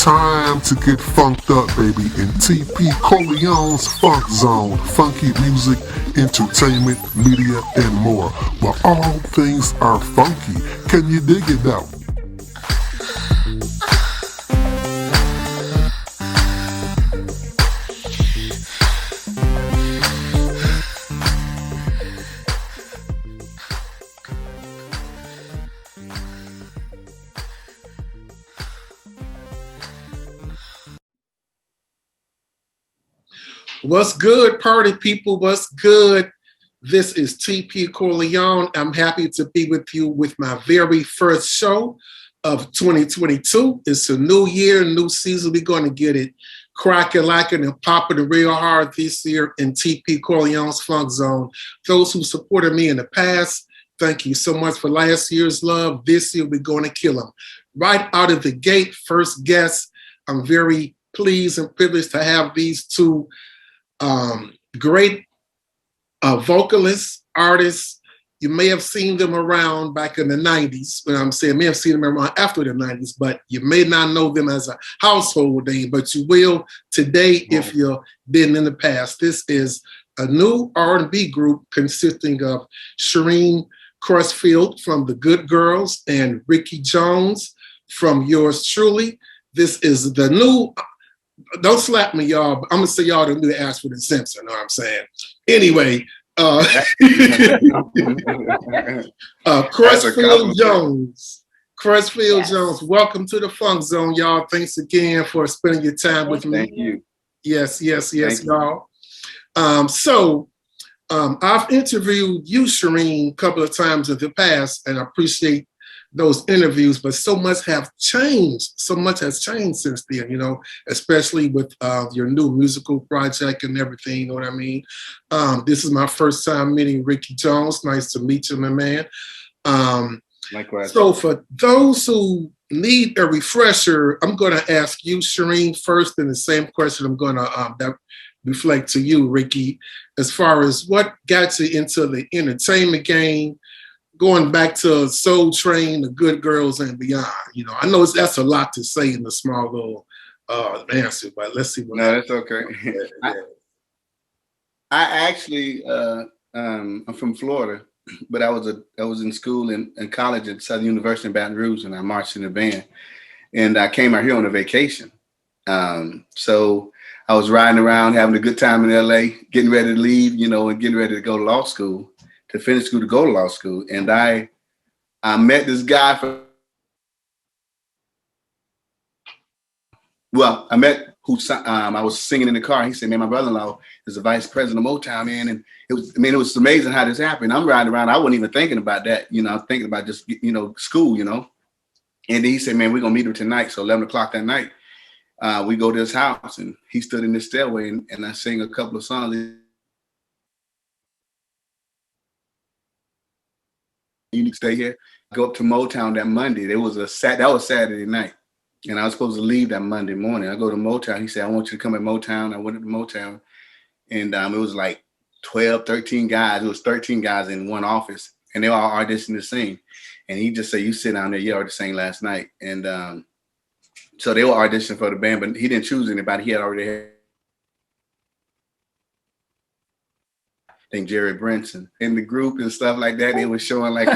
time to get funked up, baby, in TP Corleone's Funk Zone. Funky music, entertainment, media, and more. Where all things are funky. Can you dig it now? What's good, party people? What's good? This is TP Corleone. I'm happy to be with you with my very first show of 2022. It's a new year, new season. We're going to get it cracking, lacking, and popping real hard this year in TP Corleone's Funk Zone. Those who supported me in the past, thank you so much for last year's love. This year, we're going to kill them. Right out of the gate, first guest, I'm very pleased and privileged to have these two great vocalists, artists. You may have seen them around back in the 90s. When I'm saying may have seen them around after the 90s, but you may not know them as a household name, but you will today if you've been in the past. This is a new R&B group consisting of Shireen Crutchfield from The Good Girls and Ricky Jones from Yours Truly. This is the new. Don't slap me, y'all. But I'm gonna say y'all the new Ashford and Simpson. Know what I'm saying? Anyway, Crutchfield Jones. Crutchfield Jones. Welcome to the Funk Zone, y'all. Thanks again for spending your time with me. Thank you. Yes, y'all. I've interviewed you, Shireen, a couple of times in the past, and I appreciate those interviews, but so much has changed since then, you know, especially with your new musical project and everything, you know what I mean? This is my first time meeting Ricky Jones. Nice to meet you, my man. Likewise. So for those who need a refresher, I'm going to ask you, Shireen, first, and the same question I'm going to reflect to you, Ricky, as far as what got you into the entertainment game, going back to Soul Train, The Good Girls, and beyond. You know, I know that's a lot to say in a small little answer, but let's see what. No, that's okay. I actually, I'm from Florida, but I was in school and college at Southern University in Baton Rouge, and I marched in the band. And I came out here on a vacation. So I was riding around, having a good time in LA, getting ready to leave, you know, and getting ready to go to law school. To finish school, to go to law school. And I met this guy I was singing in the car. He said, man, my brother-in-law is the vice president of Motown, man. And it was amazing how this happened. I'm riding around. I wasn't even thinking about that. You know, I'm thinking about just, you know, school, you know. And he said, man, we're going to meet him tonight. So 11 o'clock that night, we go to his house, and he stood in the stairway and I sang a couple of songs. You need to stay here. Go up to Motown that Monday. That was Saturday night, and I was supposed to leave that Monday morning. I go to Motown. He said, I want you to come at Motown. I went to Motown, and it was like 12, 13 guys. It was 13 guys in one office, and they all auditioned to sing. And he just said, you sit down there. You already sang last night. And so they were auditioning for the band, but he didn't choose anybody. He had already had Jerry Brinson in the group and stuff like that. They were showing like,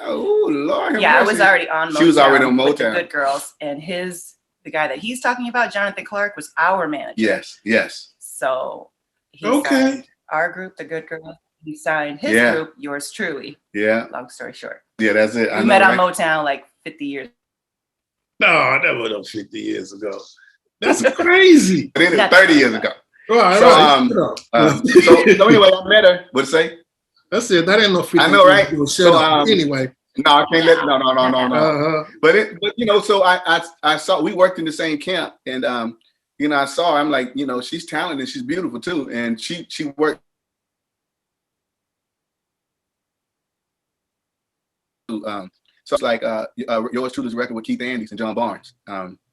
oh Lord. Yeah, I was already on Motown. She was already on Motown. With the Good Girls, and the guy that he's talking about, Jonathan Clark, was our manager. Yes. So he signed our group, the Good Girls. He signed his group, Yours Truly. Yeah. Long story short. Yeah, that's it. We met on Motown like 50 years. No, that was 50 years ago. That's crazy. 30 years ago. Right. So anyway, I met her. What'd you say? That's it. That ain't no 50 I know, right? So, anyway. No, I can't let. No. But you know, so I saw we worked in the same camp, and you know, I saw her. I'm like, you know, she's talented, she's beautiful too, and she worked. So it's like Yours Truly's record with Keith Andrews and John Barnes.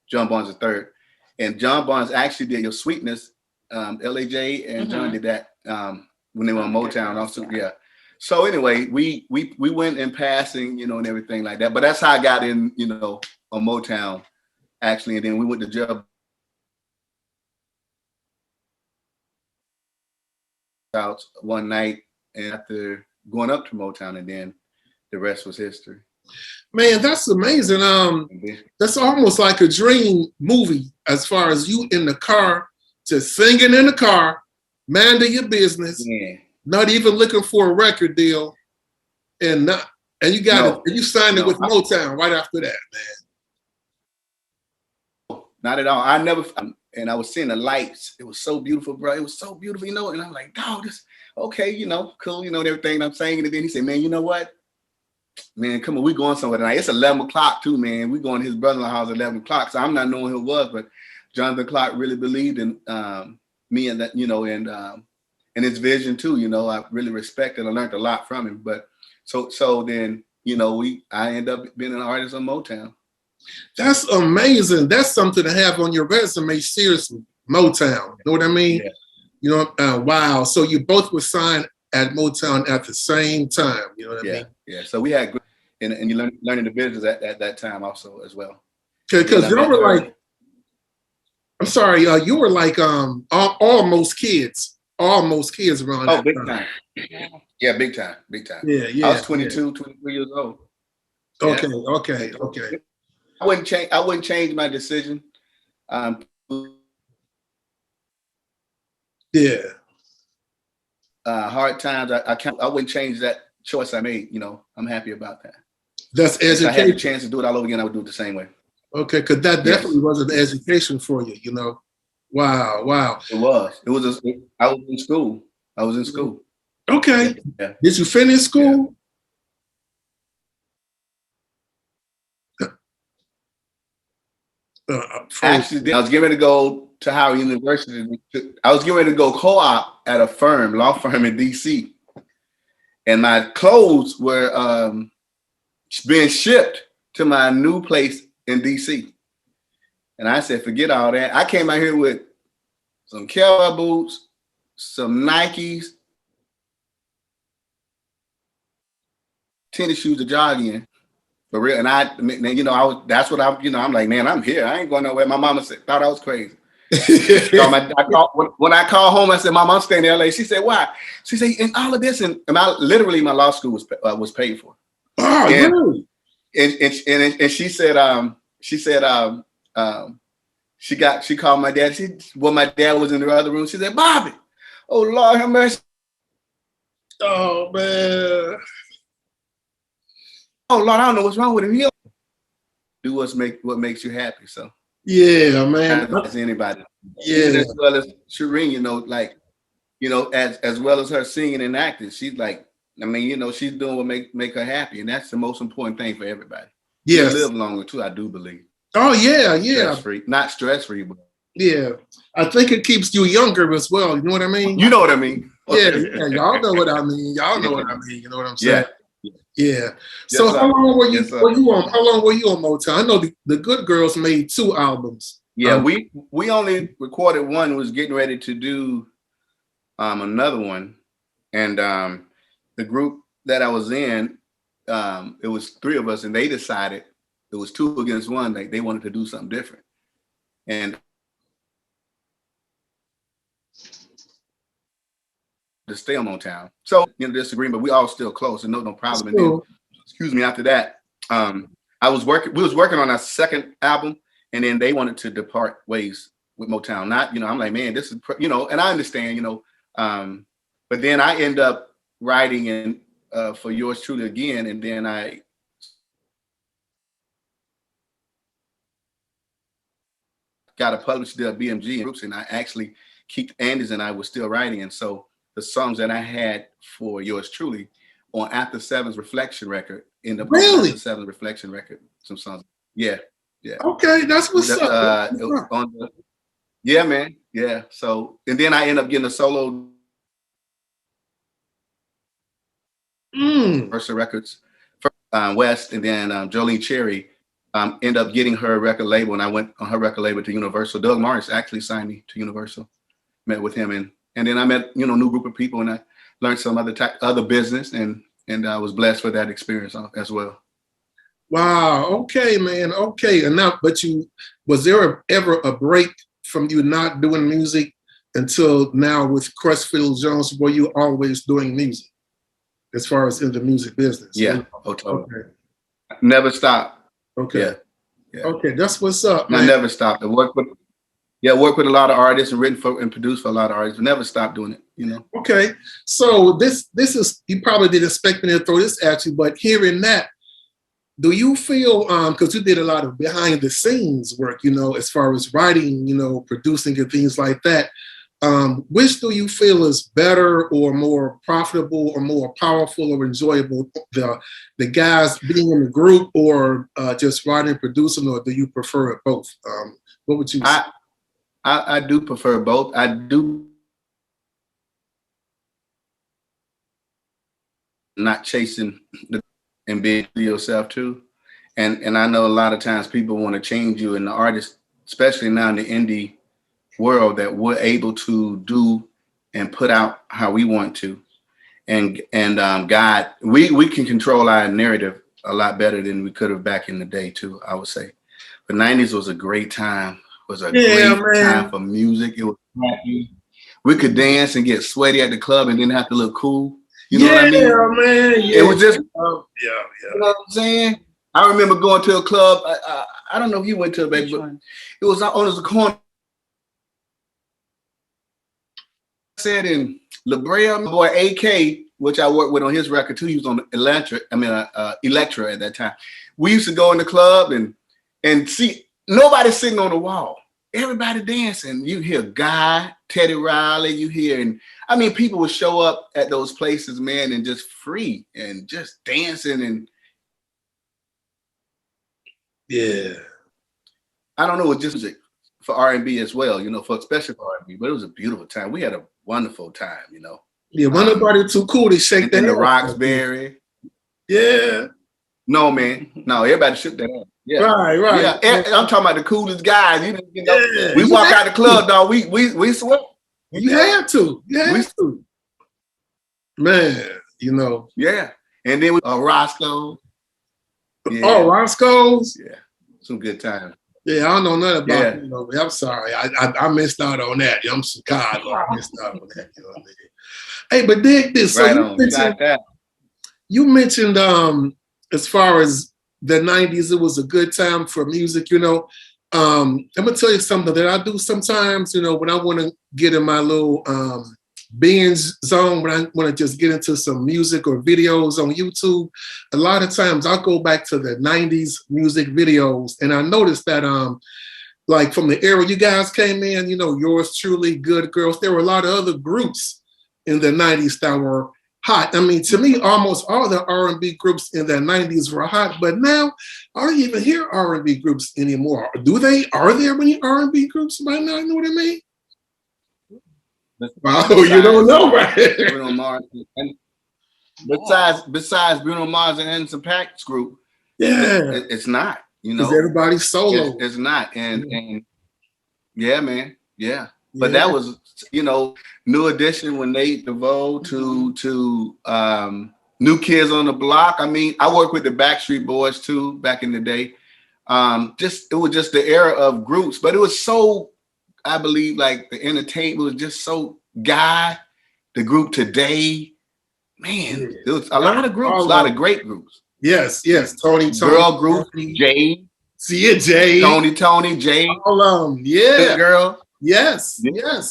John Barnes is third, and John Barnes actually did Your Sweetness. LAJ and John did that when they were on Motown also. Yeah. So anyway, we went in passing, you know, and everything like that. But that's how I got in, you know, on Motown actually, and then we went to jail out one night and after going up to Motown, and then the rest was history. Man, that's amazing. That's almost like a dream movie as far as you in the car, just singing in the car, minding your business, not even looking for a record deal, and you got it. You signed it with Motown right after that, man. Not at all. And I was seeing the lights. It was so beautiful, bro. It was so beautiful, you know. And I'm like, dog, this okay, you know, cool, you know, and everything. I'm saying, and then he said, man, you know what? Man, come on, we going somewhere tonight. It's 11 o'clock too, man. We going to his brother-in-law's house at 11 o'clock. So I'm not knowing who it was, but Jonathan Clark really believed in me and that, you know, and his vision too. You know, I really respected. I learned a lot from him. But so then, you know, I end up being an artist on Motown. That's amazing. That's something to have on your resume. Seriously, Motown. You know what I mean? Yeah. You know, wow. So you both were signed at Motown at the same time. You know what I mean? Yeah. So we had, and you learning the business at that time also as well. Because you were like, I'm sorry, you were like almost kids around. Oh, big time. Yeah, big time. Yeah. I was 22, 23 years old. Okay. I wouldn't change my decision. Hard times. I wouldn't change that choice I made. You know, I'm happy about that. That's education. If I had the chance to do it all over again, I would do it the same way. Okay, because that definitely was an education for you. You know, wow. It was. I was in school. Okay. Yeah. Did you finish school? Actually, I was getting ready to go to Howard University. I was getting ready to go co-op at a law firm in DC. And my clothes were being shipped to my new place in DC. And I said, forget all that. I came out here with some cowboy boots, some Nikes, tennis shoes to jog in. For real. And you know, I'm like, man, I'm here. I ain't going nowhere. My mama thought I was crazy. When I called home, I said, Mom, I'm staying in LA. She said, why? She said, and all of this, and literally my law school was paid for. Oh, really? And she called my dad. My dad was in the other room. She said, Bobby, oh Lord have mercy. Oh man. Oh Lord, I don't know what's wrong with him. He'll do what makes you happy. So yeah, man. As anybody. Yeah. As well as Shireen, you know, like, you know, as well as her singing and acting, she's like, I mean, you know, she's doing what make her happy, and that's the most important thing for everybody. Yes. You live longer too, I do believe. Oh yeah. Stress-free. Not stress-free, but yeah. I think it keeps you younger as well. You know what I mean? You know what I mean? Yeah. Y'all know what I mean. Y'all know what I mean. You know what I'm saying? Yeah. So yes, how long were you on? How long were you on Motown? I know the Good Girls made 2 albums. Yeah, we only recorded one. Was getting ready to do another one, and the group that I was in, it was 3 of us, and they decided it was 2 against 1. Like they wanted to do something different, and to stay on Motown. So disagreement, but we all still close, and no problem. And then, excuse me, after that, we was working on our second album, and then they wanted to depart ways with Motown. Not, you know, I'm like, man, this is, you know, and I understand, you know, but then I end up writing in for Yours Truly again, and then I got a published deal at BMG and groups, and I actually Keith Andes and I were still writing, and so the songs that I had for Yours Truly on After Seven's Reflection record, in the After Seven Reflection record, some songs. Yeah. Okay, that's what's up. Yeah, man. Yeah. So, and then I end up getting a solo Versa Records, West, and then Jolene Cherry end up getting her record label, and I went on her record label to Universal. Doug Morris actually signed me to Universal. Met with him, and then I met, you know, a new group of people, and I learned some other business, and I was blessed for that experience as well. Wow. Okay, man. Okay. Enough. But was there ever a break from you not doing music until now with Crutchfield Jones? Were you always doing music as far as in the music business? Yeah. Oh, totally. Okay. Never stopped. Okay. Yeah. Okay. That's what's up, man. I never stopped. I work with a lot of artists and written for and produced for a lot of artists. But never stopped doing it. You know. Okay. So this is, you probably didn't expect me to throw this at you, but hearing that, do you feel, because you did a lot of behind the scenes work, you know, as far as writing, you know, producing and things like that, which do you feel is better or more profitable or more powerful or enjoyable, the guys being in the group or just writing and producing, or do you prefer it both? What would you say? I do prefer both. I do not chasing and being yourself too. And I know a lot of times people want to change you, and the artists, especially now in the indie world, that we're able to do and put out how we want to. And God, we can control our narrative a lot better than we could have back in the day too, I would say. The 90s was a great time. It was a great time for music. It was happy. We could dance and get sweaty at the club and then have to look cool. You know what I mean? Yeah, man. Yeah. It was just, yeah. You know what I'm saying? I remember going to a club. I don't know if you went to it, baby, but it was on the corner. I said in La Brea, my boy AK, which I worked with on his record too. He was on Electra at that time. We used to go in the club and see nobody sitting on the wall. Everybody dancing. You hear Guy, Teddy Riley, you hear, and I mean, people would show up at those places, man, and just free and just dancing. And yeah, I don't know, it was just music for R&B as well, you know, especially for R&B, but it was a beautiful time. We had a wonderful time, you know. Yeah, wasn't nobody too cool to shake that. In the Roxbury. Yeah. No, man. No, everybody shook that up. Yeah. Right. Yeah. I'm talking about the coolest guys. You know, we walk out the club, dog. We sweat. You had to. Man, you know. Yeah. And then Roscoe. Yeah. Oh, Roscoe's? Yeah. Some good times. Yeah, I don't know nothing about it. You know, I'm sorry. I missed out on that. I'm Chicago. I missed out on that. You know what I mean? Hey, but dig this. So you mentioned as far as the 90s, it was a good time for music, you know. I'm gonna tell you something that I do sometimes, you know, when I want to get in my little binge zone, when I want to just get into some music or videos on YouTube. A lot of times I'll go back to the 90s music videos, and I noticed that like from the era you guys came in, you know, Yours Truly, Good Girls, there were a lot of other groups in the 90s that were hot. I mean, to me, almost all the R&B groups in the 90s were hot, but now I don't even hear R&B groups anymore. Are there many R&B groups right now? You know what I mean? Oh, you don't know, right? Bruno Mars. And besides Bruno Mars and Anderson .Paak's group, it's not, you know. Everybody's solo. It's not. And yeah, man. Yeah. But that was, you know, New Edition when they devoted to New Kids on the Block. I mean, I worked with the Backstreet Boys too back in the day. It was just the era of groups, but it was so, I believe, like the entertainment was just so the group Today, man, there was a lot of groups, a lot of great groups. Yes. Tony. Girl group, Jay. See it, Jay. Tony, Jay. All of them, yeah. Girl. Yes.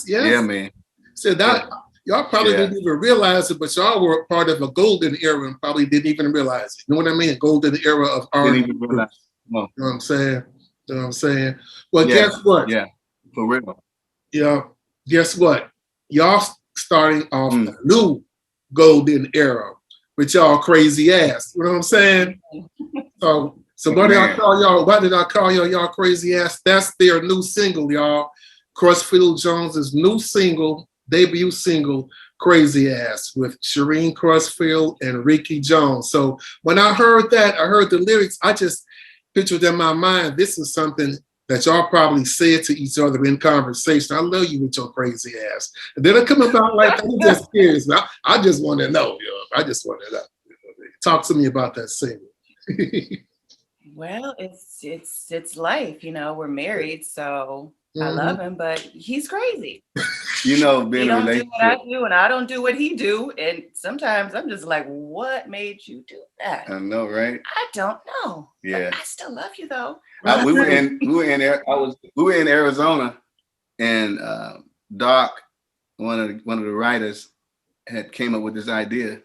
Yeah, man. So that y'all probably didn't even realize it, but y'all were part of a golden era and probably didn't even realize it. You know what I mean? A golden era of R&B. You know what I'm saying? Well, guess what? Yeah, for real. Yeah, guess what? Y'all starting off a new golden era with y'all crazy ass. You know what I'm saying? So what did I call y'all? Why did I call y'all crazy ass? That's their new single, y'all. Crutchfield Jones's new single, debut single, Crazy Ass, with Shireen Crutchfield and Ricky Jones. So when I heard that, I heard the lyrics, I just pictured in my mind, this is something that y'all probably said to each other in conversation. I love you with your crazy ass. And then it come about like, I'm just curious. I just want to know, I just want to know. Talk to me about that single. Well, it's life, you know. We're married, so I love him, but he's crazy. You know, being he in a don't do relationship. what I do, and I don't do what he do. And sometimes I'm just like, what made you do that? I know, right? I don't know. Yeah. But I still love you though. We were in Arizona, and Doc, one of the writers, had came up with this idea,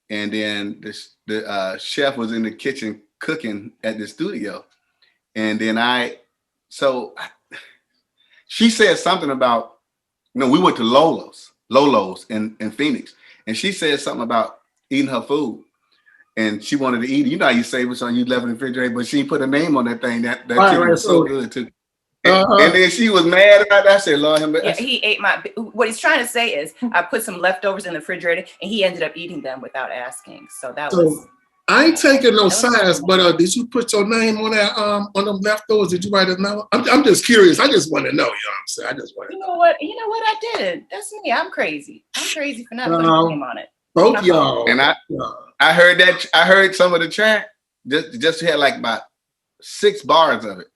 and then the chef was in the kitchen cooking at the studio, and then she said something about, we went to Lolo's in Phoenix, and she said something about eating her food, and she wanted to eat it. You know how you say what's on you left in the refrigerator, but she put a name on that thing. That chicken was so good too. And then she was mad about that. I said, Lord, he ate what he's trying to say is I put some leftovers in the refrigerator and he ended up eating them without asking. So I ain't taking no sides, but did you put your name on that on them leftovers? Did you write it down? I'm just curious. I just want to know. You know what I'm saying? I just want to know. You know what? I didn't. That's me. I'm crazy. I'm crazy for not putting a name on it. Both y'all. And I heard that. I heard some of the track. Just had like about 6 bars of it.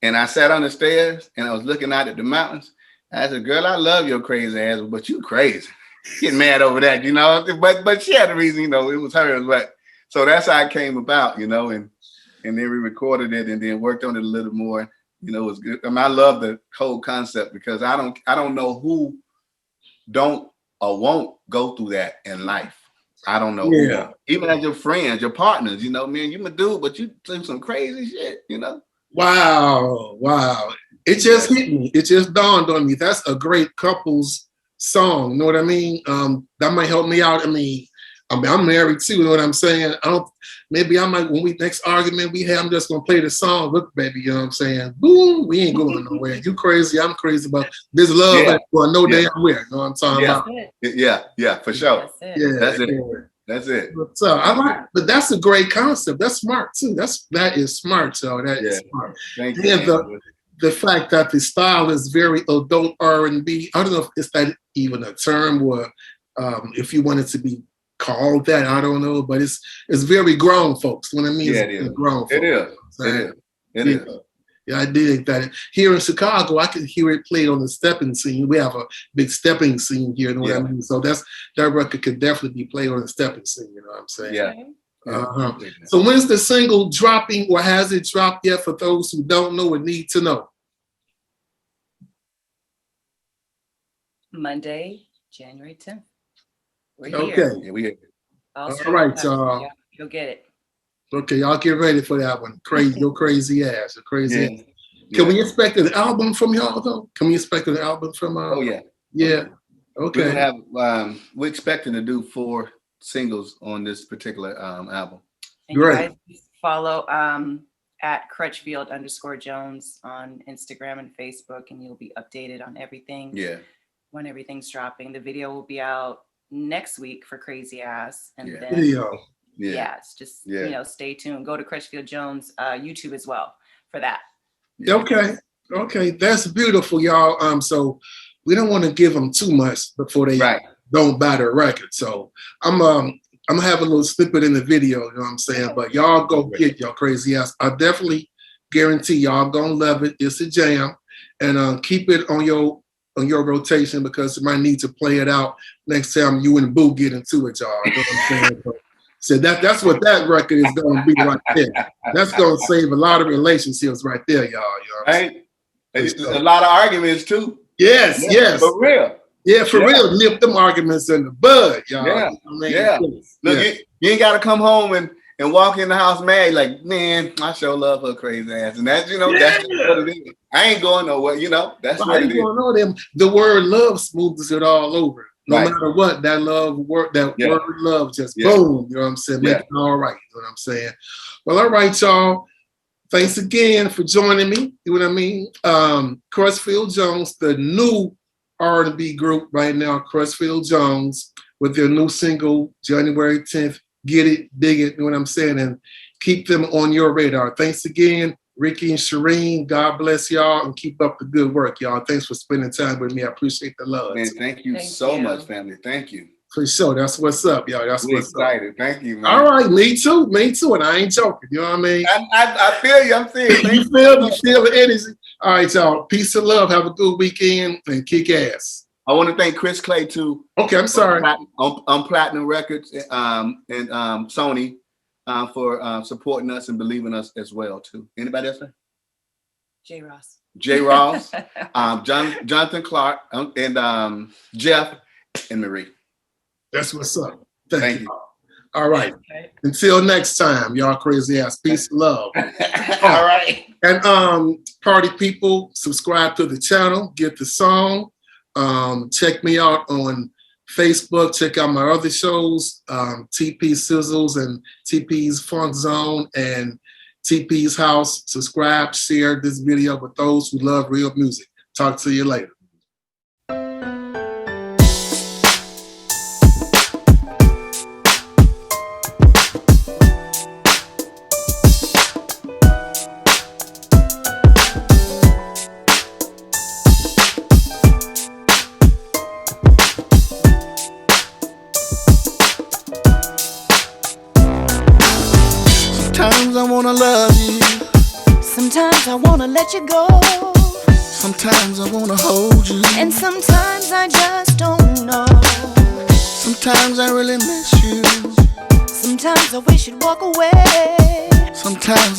And I sat on the stairs and I was looking out at the mountains. I said, girl, I love your crazy ass, but you crazy. Getting mad over that, you know. But she had a reason, you know, it was hers. But so that's how it came about, you know, and then we recorded it and then worked on it a little more. You know, it was good. I mean, I love the whole concept because I don't know who don't or won't go through that in life. I don't know. Yeah. Even as your friends, your partners, you know, man, you a dude, but you do some crazy shit, you know. Wow. It just hit me. It just dawned on me. That's a great couples song. You know what I mean? That might help me out. I mean, I'm married too. You know what I'm saying? Maybe I might, when we next argument we have, I'm just going to play the song. Look, baby, you know what I'm saying? Boom, we ain't going nowhere. You crazy, I'm crazy, but this love for no damn where. You know what I'm talking about? Yeah, for sure. That's it. That's it. But that's a great concept. That's smart too. That is smart, so that is smart. Thank you. The fact that the style is very adult R&B. I don't know if it's that even a term or if you want it to be called that. I don't know, but it's very grown folks. What I mean is grown folks. It is. Yeah, I dig that. Here in Chicago, I can hear it played on the stepping scene. We have a big stepping scene here, you know what I mean? So that record could definitely be played on the stepping scene, you know what I'm saying? Yeah. So when's the single dropping, or has it dropped yet for those who don't know or need to know? Monday, January 10th. We're here. Okay. Yeah, we here. All right, y'all. You'll get it. Okay, y'all get ready for that one. Crazy, your crazy ass. Your crazy ass. Can we expect an album from y'all though? Can we expect an album from Yeah. Okay. We're expecting to do 4 singles on this particular album. And great. You guys follow at Crutchfield_Jones on Instagram and Facebook, and you'll be updated on everything. Yeah. When everything's dropping. The video will be out next week for Crazy Ass. And then it's just stay tuned. Go to Crutchfield Jones YouTube as well for that. Okay, that's beautiful, y'all. So we don't want to give them too much before they don't buy their record. So I'm gonna have a little snippet in the video, you know what I'm saying? But y'all go get y'all Crazy Ass. I definitely guarantee y'all gonna love it. It's a jam, and keep it on your rotation because you might need to play it out next time you and Boo get into it, y'all. You know what I'm saying? So that's what that record is going to be right there. That's going to save a lot of relationships right there, y'all. You know a lot of arguments too. Yes. For real. Yeah, for real. Nip them arguments in the bud, y'all. Look, you ain't got to come home and walk in the house mad like, man, I sure love her crazy ass. And that's, that's what it is. I ain't going nowhere, that's what it is. The word love smooths it all over. No matter what, that word love just boom, you know what I'm saying? Make it all right, you know what I'm saying? Well, all right, y'all. Thanks again for joining me. You know what I mean? Crutchfield Jones, the new R&B group right now, Crutchfield Jones, with their new single, January 10th. Get it, dig it, you know what I'm saying? And keep them on your radar. Thanks again, Ricky and Shireen. God bless y'all and keep up the good work, y'all. Thanks for spending time with me. I appreciate the love. Man, thank you so much, family. Thank you. For sure. That's what's up, y'all. That's We're what's excited. up. Thank you, man. All right, me too. Me too. And I ain't joking. You know what I mean? I feel you. I'm serious. You feel the energy. All right, y'all. Peace and love. Have a good weekend and kick ass. I want to thank Chris Clay too. Okay, I'm sorry. On Platinum Records and Sony for supporting us and believing us as well too. Anybody else? J. Ross. J. Ross, Jonathan Clark, and Jeff and Marie. That's what's up. Thank you. All right. Okay. Until next time, y'all crazy ass. Peace and love. All right. And party people, subscribe to the channel, get the song. Check me out on Facebook. Check out my other shows, TP Sizzles and TP's Funk Zone and TP's House. Subscribe, share this video with those who love real music. Talk to you later. Sometimes I wanna love you. Sometimes I wanna let you go. Sometimes I wanna hold you. And sometimes I just don't know. Sometimes I really miss you. Sometimes I wish you'd walk away. Sometimes I